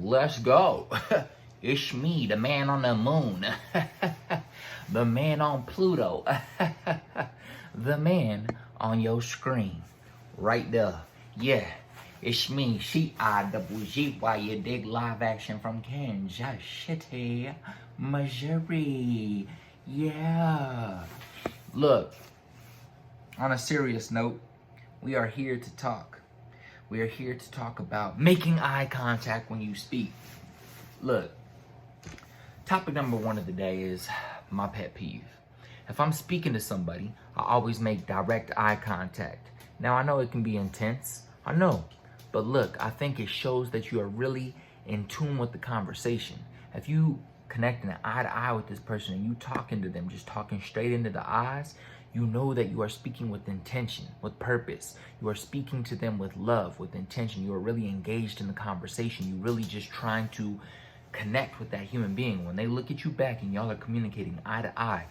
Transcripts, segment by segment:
Let's go. It's me, the man on the moon. The man on Pluto. The man on your screen. Right there. Yeah. It's me, CIGY, you dig live action from Kansas City, Missouri. Yeah. Look, on a serious note, we are here to talk. We are here to talk about making eye contact when you speak. Look, topic number one of the day is my pet peeve. If I'm speaking to somebody, I always make direct eye contact. Now, I know it can be intense. I know. But look, I think it shows that you are really in tune with the conversation. If you connecting eye to eye with this person and you talking to them, just talking straight into the eyes, you know that you are speaking with intention, with purpose. You are speaking to them with love, with intention. You are really engaged in the conversation. You're really just trying to connect with that human being. When they look at you back and y'all are communicating eye to eye,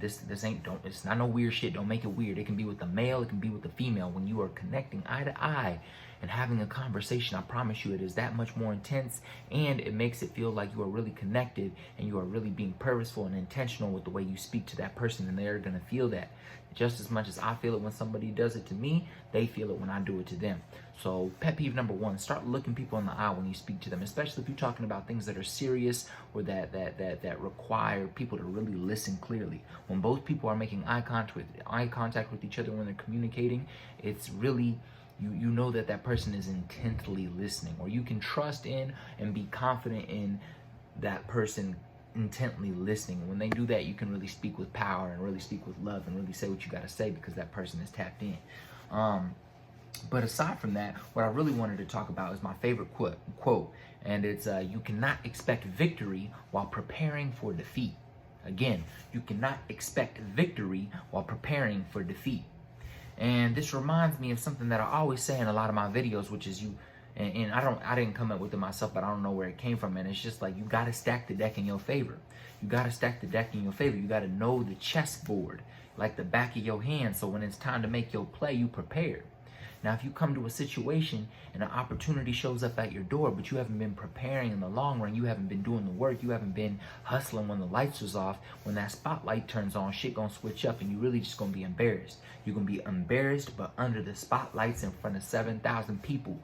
it's not no weird shit. Don't make it weird. It can be with the male, it can be with the female. When you are connecting eye to eye and having a conversation, I promise you it is that much more intense, and it makes it feel like you are really connected and you are really being purposeful and intentional with the way you speak to that person, and they're gonna feel that just as much as I feel it when somebody does it to me. They feel it when I do it to them. So pet peeve number one, start looking people in the eye when you speak to them, especially if you're talking about things that are serious or that require people to really listen clearly. When both people are making eye contact with each other when they're communicating, it's really, you know that person is intently listening, or you can trust in and be confident in that person intently listening. When they do that, you can really speak with power and really speak with love and really say what you got to say because that person is tapped in. But aside from that, what I really wanted to talk about is my favorite quote, and it's you cannot expect victory while preparing for defeat. Again, you cannot expect victory while preparing for defeat. And this reminds me of something that I always say in a lot of my videos, which is and I didn't come up with it myself, but I don't know where it came from. And it's just like, you got to stack the deck in your favor. You got to stack the deck in your favor. You got to know the chessboard like the back of your hand. So when it's time to make your play, you prepared. Now, if you come to a situation and an opportunity shows up at your door, but you haven't been preparing in the long run, you haven't been doing the work, you haven't been hustling when the lights was off, when that spotlight turns on, shit gonna switch up and you really just gonna be embarrassed. You're gonna be embarrassed, but under the spotlights in front of 7,000 people.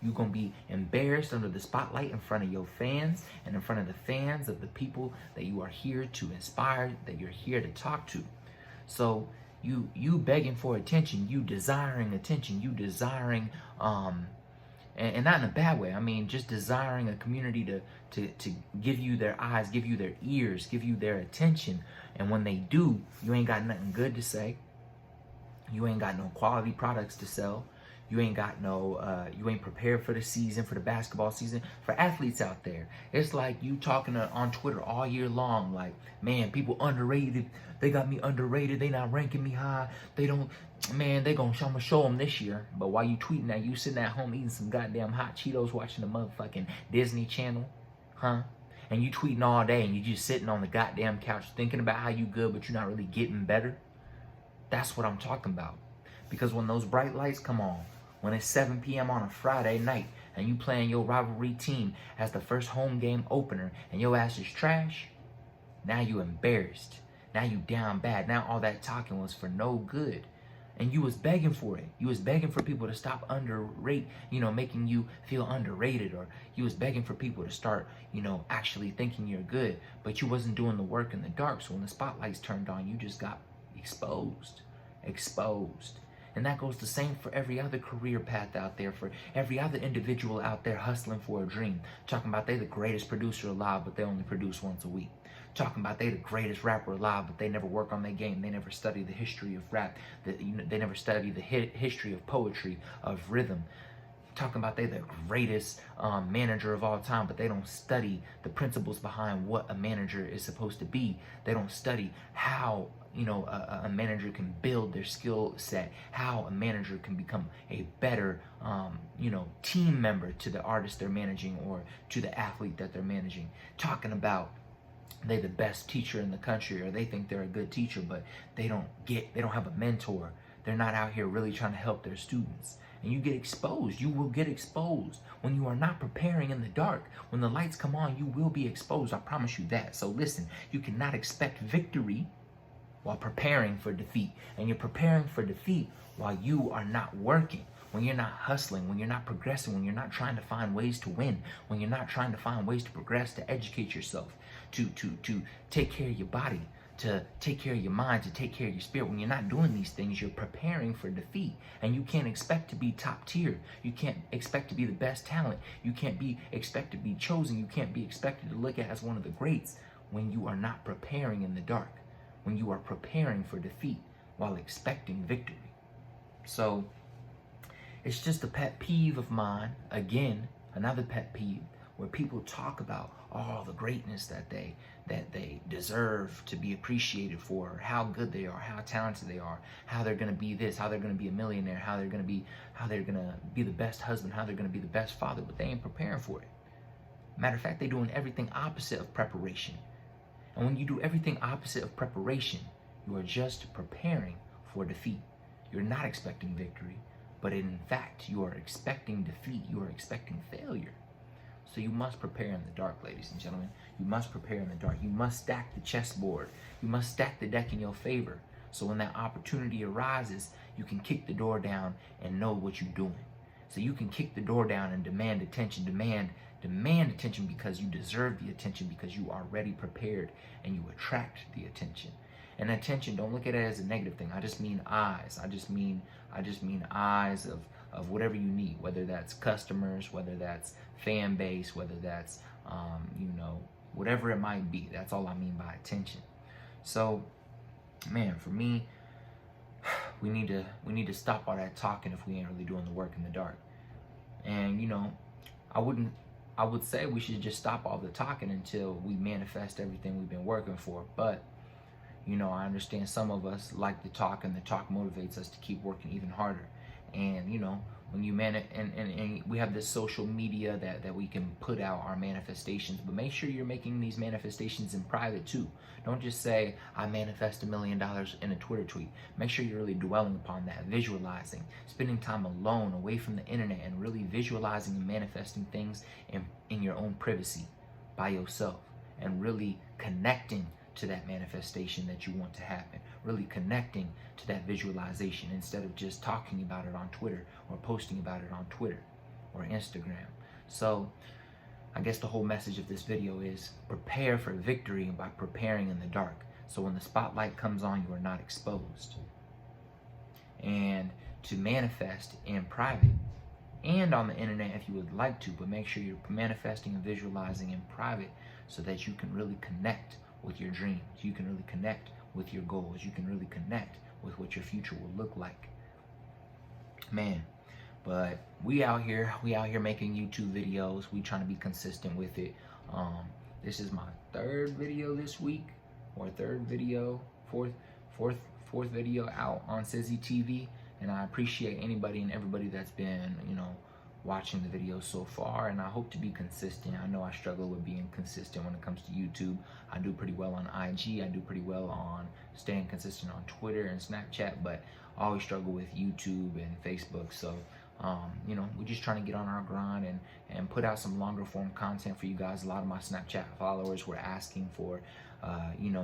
You're going to be embarrassed under the spotlight in front of your fans and in front of the fans of the people that you are here to inspire, that you're here to talk to. So you begging for attention, you desiring attention, you desiring, and not in a bad way. I mean, just desiring a community to give you their eyes, give you their ears, give you their attention. And when they do, you ain't got nothing good to say. You ain't got no quality products to sell. You ain't got you ain't prepared for the season, for the basketball season. For athletes out there, it's like you talking on Twitter all year long, like, man, people underrated. They got me underrated. They not ranking me high. They don't, man, I'm gonna show them this year. But while you tweeting that, you sitting at home eating some goddamn hot Cheetos, watching the motherfucking Disney Channel, huh? And you tweeting all day and you just sitting on the goddamn couch thinking about how you good, but you're not really getting better. That's what I'm talking about. Because when those bright lights come on, when it's 7 p.m. on a Friday night and you playing your rivalry team as the first home game opener and your ass is trash, now you embarrassed. Now you down bad. Now all that talking was for no good. And you was begging for it. You was begging for people to stop making you feel underrated, or you was begging for people to start, actually thinking you're good, but you wasn't doing the work in the dark. So when the spotlights turned on, you just got exposed. And that goes the same for every other career path out there, for every other individual out there hustling for a dream. Talking about they the greatest producer alive, but they only produce once a week. Talking about they the greatest rapper alive, but they never work on their game. They never study the history of rap. They never study the history of poetry, of rhythm. Talking about they the greatest manager of all time, but they don't study the principles behind what a manager is supposed to be. They don't study how a manager can build their skill set, how a manager can become a better team member to the artist they're managing or to the athlete that they're managing. Talking about they the best teacher in the country, or they think they're a good teacher, but they don't have a mentor. They're not out here really trying to help their students. and you get exposed. You will get exposed. When you are not preparing in the dark, when the lights come on, you will be exposed. I promise you that. So listen, you cannot expect victory while preparing for defeat. And you're preparing for defeat while you are not working, when you're not hustling, when you're not progressing, when you're not trying to find ways to win, when you're not trying to find ways to progress, to educate yourself, to take care of your body, to take care of your mind, to take care of your spirit. When you're not doing these things, you're preparing for defeat. And you can't expect to be top tier. You can't expect to be the best talent. You can't be expect to be chosen. You can't be expected to look at as one of the greats when you are not preparing in the dark, when you are preparing for defeat while expecting victory. So it's just a pet peeve of mine, again, another pet peeve, where people talk about all the greatness that they deserve to be appreciated for, how good they are, how talented they are, how they're going to be this, how they're going to be a millionaire, how they're going to be the best husband, how they're going to be the best father, but they ain't preparing for it. Matter of fact, they're doing everything opposite of preparation. And when you do everything opposite of preparation, you are just preparing for defeat. You're not expecting victory, but in fact, you are expecting defeat. You are expecting failure. So you must prepare in the dark, ladies and gentlemen. You must prepare in the dark. You must stack the chessboard. You must stack the deck in your favor. So when that opportunity arises, you can kick the door down and know what you're doing. So you can kick the door down and demand attention, demand attention because you deserve the attention, because you are already prepared and you attract the attention. And attention, don't look at it as a negative thing. I just mean eyes. I just mean eyes of whatever you need, whether that's customers, whether that's fan base, whether that's whatever it might be. That's all I mean by attention. So, man, for me, we need to stop all that talking if we ain't really doing the work in the dark. And I would say we should just stop all the talking until we manifest everything we've been working for. But I understand some of us like to talk, and the talk motivates us to keep working even harder. And when you and we have this social media that we can put out our manifestations, but make sure you're making these manifestations in private too. Don't just say, I manifest $1 million in a Twitter tweet. Make sure you're really dwelling upon that, visualizing, spending time alone, away from the internet, and really visualizing and manifesting things in your own privacy by yourself, and really connecting to that manifestation that you want to happen, really connecting to that visualization instead of just talking about it on Twitter or posting about it on Twitter or Instagram. So I guess the whole message of this video is prepare for victory by preparing in the dark. So when the spotlight comes on, you are not exposed. And to manifest in private and on the internet if you would like to, but make sure you're manifesting and visualizing in private so that you can really connect with your dreams. You can really connect with your goals. You can really connect with what your future will look like. Man, but we out here making YouTube videos. We trying to be consistent with it. This is my third video this week, or fourth video out on CGS TV, and I appreciate anybody and everybody that's been watching the videos so far, and I hope to be consistent. I know I struggle with being consistent when it comes to YouTube. I do pretty well on IG, I do pretty well on staying consistent on Twitter and Snapchat, but I always struggle with YouTube and Facebook. So we're just trying to get on our grind and put out some longer form content for you guys. A lot of my Snapchat followers were asking for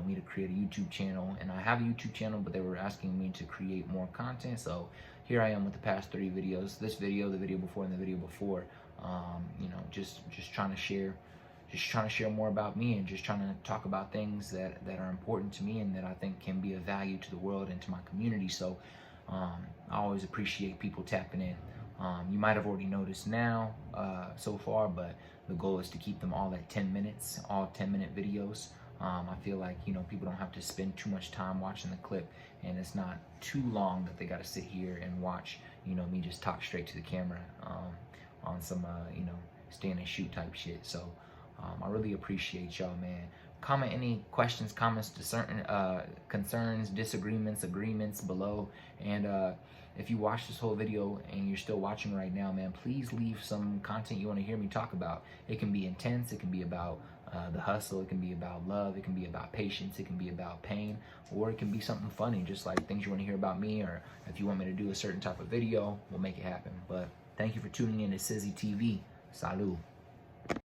me to create a YouTube channel, and I have a YouTube channel, but they were asking me to create more content. So here I am with the past 3 videos. This video, the video before, and the video before. Just trying to share more about me, and just trying to talk about things that are important to me and that I think can be of value to the world and to my community. So I always appreciate people tapping in. You might have already noticed now so far, but the goal is to keep them all at 10 minutes, all 10-minute videos. I feel like people don't have to spend too much time watching the clip, and it's not too long that they got to sit here and watch me just talk straight to the camera on some stand and shoot type shit. So I really appreciate y'all, man. comment any questions, comments, concerns, disagreements, agreements below. And if you watch this whole video and you're still watching right now, man, please leave some content you want to hear me talk about. It can be intense. It can be about the hustle. It can be about love. It can be about patience. It can be about pain, or it can be something funny, just like things you want to hear about me, or if you want me to do a certain type of video, we'll make it happen. But thank you for tuning in to Sizzy TV. Salud.